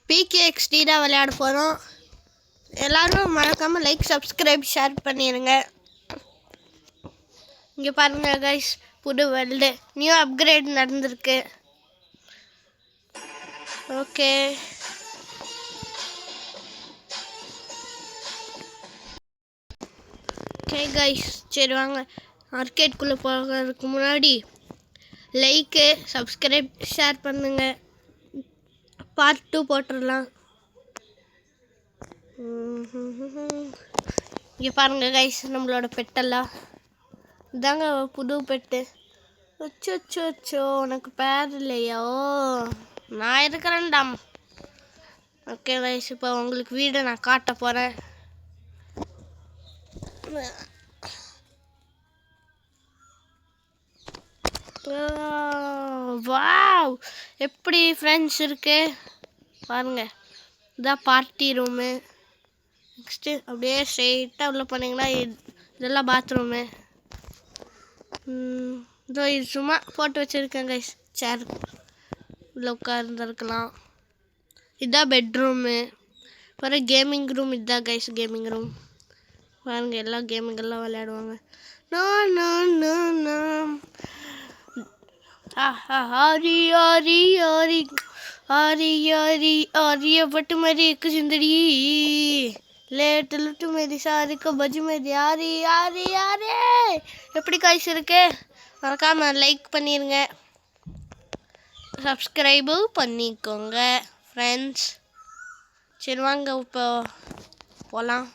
PKXD தான் விளையாட போகிறோம். எல்லோரும் மறக்காமல் லைக் சப்ஸ்கிரைப் ஷேர் பண்ணிடுங்க. இங்கே பாருங்கள் கைஸ், புது வேர்ல்டு நியூ அப்கிரேட் நடந்திருக்கு. ஓகே, கைஸ் சரி வாங்க ஆர்கேட்குள்ளே போகிறதுக்கு முன்னாடி லைக்கு சப்ஸ்கிரைப் ஷேர் பண்ணுங்க. பார்ட் 2 போட்டுடலாம். இங்கே பாருங்கள் கைஸ், நம்மளோட பெட்டெல்லாம் இதாங்க புது பெட்டு. அச்சோ உனக்கு பேர் இல்லையோ, நான் இருக்கிறேன்டாம். ஓகே கைஸ், இப்போ உங்களுக்கு வீடை நான் காட்ட போகிறேன். வாவ், எப்படி ஃப்ரெண்ட்ஸ் இருக்கு பாருங்க. இதான் பார்ட்டி ரூமு. நெக்ஸ்ட்டு அப்படியே ஸ்ட்ரெயிட்டாக உள்ள போனீங்கன்னா இதெல்லாம் பாத்ரூமு. இதோ இது சும்மா போட்டு வச்சுருக்கேன் கைஸ், சேர் உள்ள உட்கார்ந்துருக்கலாம். இதுதான் பெட்ரூமு. அப்புறம் கேமிங் ரூம். இதுதான் கைஸ் கேமிங் ரூம். பாருங்க, எல்லாம் கேமிங்கெல்லாம் விளையாடுவாங்க. பட்டு மாதிரி இருக்கு சிந்தடி லேட்டு லுட்டு மாரி சாருக்கு பஜ்ஜி மாரி யாரி யாரி யாரே. எப்படி காய்ஸ் இருக்கு? மறக்காம லைக் பண்ணிடுங்க, சப்ஸ்கிரைபும் பண்ணிக்கோங்க ஃப்ரெண்ட்ஸ். சரி வாங்க இப்போ போகலாம்.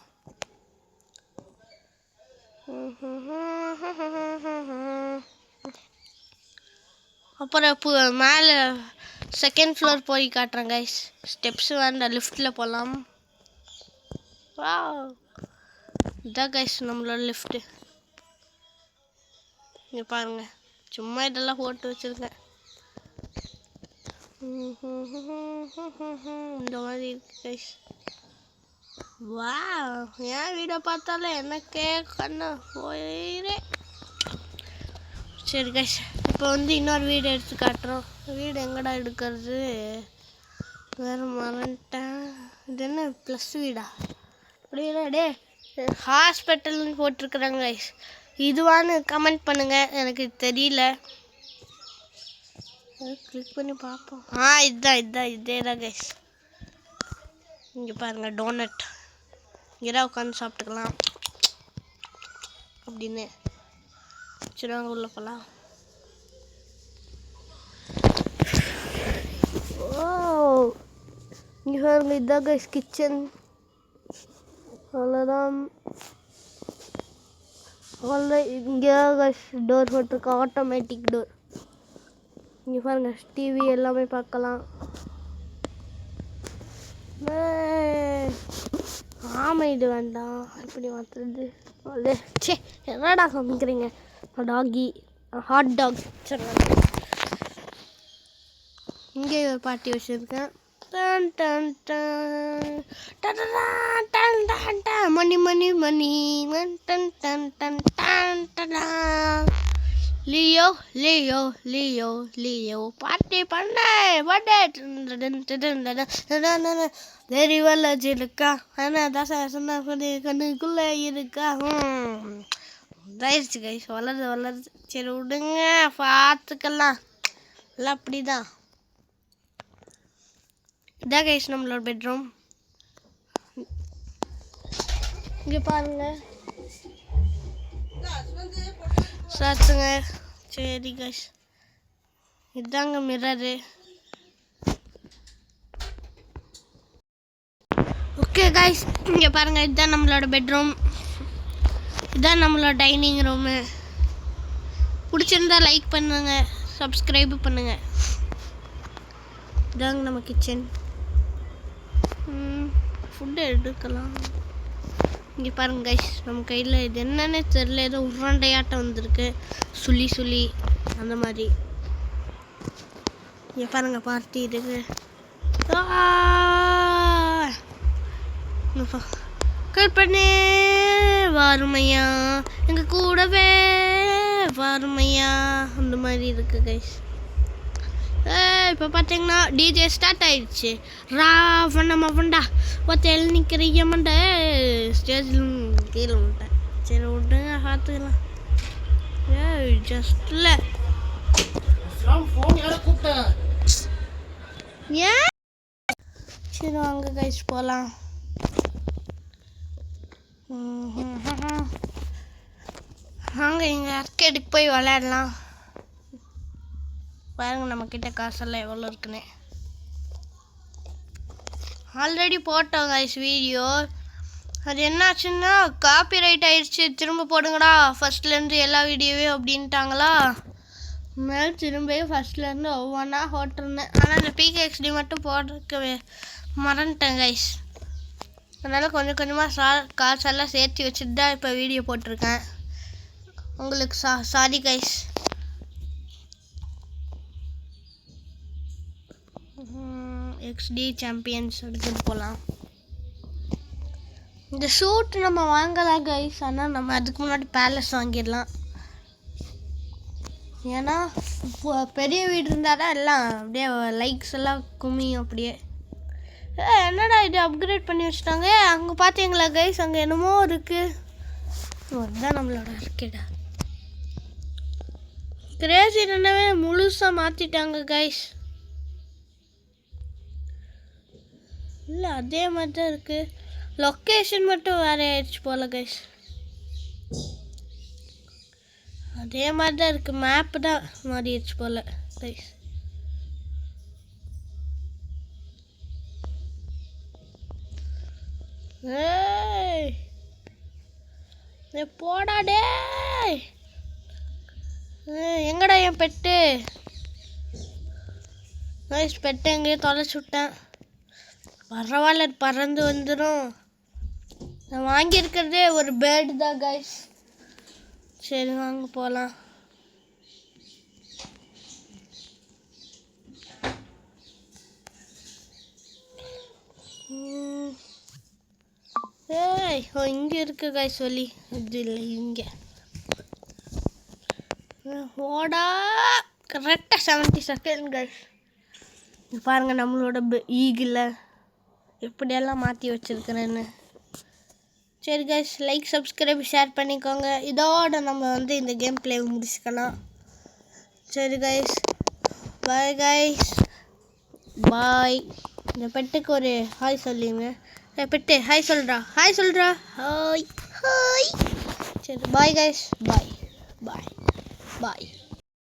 அப்புறம் மேலே செகண்ட் ஃப்ளோர் போய் காட்டுறேன் கைஸ். ஸ்டெப்ஸ் வேண்டாம், லிஃப்ட்டில் போகலாம். வா, இதான் கைஸ் நம்மளோட லிஃப்ட்டு. இங்கே பாருங்க, சும்மா இதெல்லாம் போட்டு வச்சுருக்கேன். இந்த மாதிரி இருக்கு கைஸ். வா, என் வீடை பார்த்தாலே எனக்கே கண்ணா போயிரே. சரி கைஸ், இப்போ இன்னொரு வீடு எடுத்து காட்டுறோம். வீடு எங்கடா எடுக்கிறது, வேறு மறந்துட்டேன். இது என்ன ப்ளஸ் வீடா? அப்படியே டே ஹாஸ்பிட்டல்னு போட்டிருக்குறாங்க கைஸ். இதுவான்னு கமெண்ட் பண்ணுங்கள், எனக்கு தெரியல. கிளிக் பண்ணி பார்ப்போம். இதுதான் இதே தான் கைஸ். இங்கே பாருங்கள், டோனட். இங்கே தான் உட்காந்து சாப்பிட்டுக்கலாம் அப்படின்னு. சரி வாங்க உள்ள போகலாம். இங்கே பாருங்க, இதுதான் கைஸ் கிச்சன். அவ்வளோதான். இங்கே கைஸ் டோர் போட்டிருக்கோம், ஆட்டோமேட்டிக் டோர். இங்கே பாருங்க, டிவி எல்லாமே பார்க்கலாம். ஆமாம், இது வேண்டாம். எப்படி மாற்றுறது? சே, என்னடா சமைக்கிறீங்க? டாகி ஹாட் டாக். சரி, இங்கே ஒரு பாட்டி வச்சுருக்கேன். மணி மணி மணி டன் டன் டன் டன் டன். லியோ லியோ லியோ லியோ பார்ட்டி பண்ண தெரி வளர்ச்சி இருக்கா. ஆனால் தசை சொன்ன கண்ணுக்குள்ளே இருக்கா. இதாயிருச்சு கைஸ், வளருது. சரி விடுங்க, பார்த்துக்கலாம். எல்லாம் அப்படிதான். இதான் கைஸ் நம்மளோட பெட்ரூம். இங்கே பாருங்க சாத்துங்க. சரி கைஸ், இதாங்க மிரரு. ஓகே கைஸ், இங்கே பாருங்கள், இதுதான் நம்மளோட பெட்ரூம். இதுதான் நம்மளோட டைனிங் ரூமு. பிடிச்சிருந்தா லைக் பண்ணுங்க, சப்ஸ்கிரைப் பண்ணுங்க. இதாங்க நம்ம கிச்சன். ஃபுட்டு எடுக்கலாம். இங்கே பாருங்க கைஸ், நம்ம கையில் இது என்னன்னு தெரில, ஏதோ உருண்டையாட்டம் வந்திருக்கு, சுழி அந்த மாதிரி. இங்கே பாருங்க, பார்ட்டி இருக்கு. கற்பனை வாருமையா, எங்கள் கூடவே வாருமையா, அந்த மாதிரி இருக்கு கைஸ். இப்போ பார்த்தீங்கன்னா டிஜே ஸ்டார்ட் ஆயிடுச்சு. ராவண மவன்டா ஒத்தையில் நிற்கிற மண்டை ஸ்டேஜில் கீழே விட்டேன். சரி விட்டுங்க பார்த்துக்கலாம். ஜஸ்ட் இல்லை ஏன். சரி வாங்க கைஸ் போகலாம். வாங்க இங்கே அர்க்கேடுக்கு போய் விளையாடலாம். பாருங்க நம்மக்கிட்ட காசெல்லாம் எவ்வளோ இருக்குன்னு. ஆல்ரெடி போட்டோம் கைஸ் வீடியோ. அது என்னாச்சுன்னா காப்பிரைட் ஆயிடுச்சு. திரும்ப போடுங்கடா ஃபஸ்ட்லேருந்து எல்லா வீடியோவையும் அப்படின்ட்டாங்களா. மேலே திரும்ப ஃபஸ்ட்லேருந்து ஒவ்வொன்றா போட்டிருந்தேன். ஆனால் இந்த பிகேஎக்ஸ்டி மட்டும் போடுறதுக்கு மறந்துட்டேன் கைஸ். அதனால் கொஞ்சம் கொஞ்சமாக காசெல்லாம் சேர்த்து வச்சுட்டு தான் இப்போ வீடியோ போட்டிருக்கேன். உங்களுக்கு சாரி கைஸ். எக்ஸ்டி சாம்பியன்ஸ் எடுத்துகிட்டு போகலாம். இந்த சூட் நம்ம வாங்கலாம் கைஸ். ஆனால் நம்ம அதுக்கு முன்னாடி பேலஸ் வாங்கிடலாம். ஏன்னா இப்போ பெரிய வீடு இருந்தால் தான் எல்லாம் அப்படியே லைக்ஸ் எல்லாம் குமியும் அப்படியே. என்னடா இது அப்கிரேட் பண்ணி வச்சுட்டாங்க. அங்கே பார்த்தீங்களா கைஸ், அங்கே என்னமோ இருக்குது. அதுதான் நம்மளோட இருக்கேடா. கிரேசி என்னவே முழுசாக மாற்றிட்டாங்க கைஸ். இல்லை அதே மாதிரி தான் இருக்குது. லொக்கேஷன் மட்டும் வேறு ஆயிடுச்சு போல் கைஸ். அதே மாதிரி தான் இருக்குது. மேப்பு தான் மாறிடுச்சு போல் கைஸ். போடாடே எங்கடா என் பெட்டு கைஸ். பெட்டை எங்கேயோ தொலைச்சி விட்டேன். பரவாயில்ல பறந்து வந்துடும். நான் வாங்கியிருக்கிறதே ஒரு பேர்டு தான் கைஸ். சரி வாங்க போகலாம். இங்கே இருக்கு கைஸ் சொல்லி. இது இல்லை இங்கே. ஓடா கரெக்டாக 70 செகண்ட் கைஸ். பாருங்கள் நம்மளோட ஈகில் எப்படியெல்லாம் மாற்றி வச்சுருக்கிறேன்னு. சரி கைஸ், லைக் சப்ஸ்கிரைப் ஷேர் பண்ணிக்கோங்க. இதோட நம்ம இந்த கேம் பிளே முடிச்சுக்கலாம். சரி கைஸ், பாய் கைஸ், பாய். இந்த பெட்டுக்கு ஒரு ஹாய் சொல்லுங்க. பெட்டு ஹாய் சொல்கிறா, ஹாய் சொல்கிறா, ஹாய் ஹாய். சரி பாய் கைஸ், பாய் பாய் பாய்.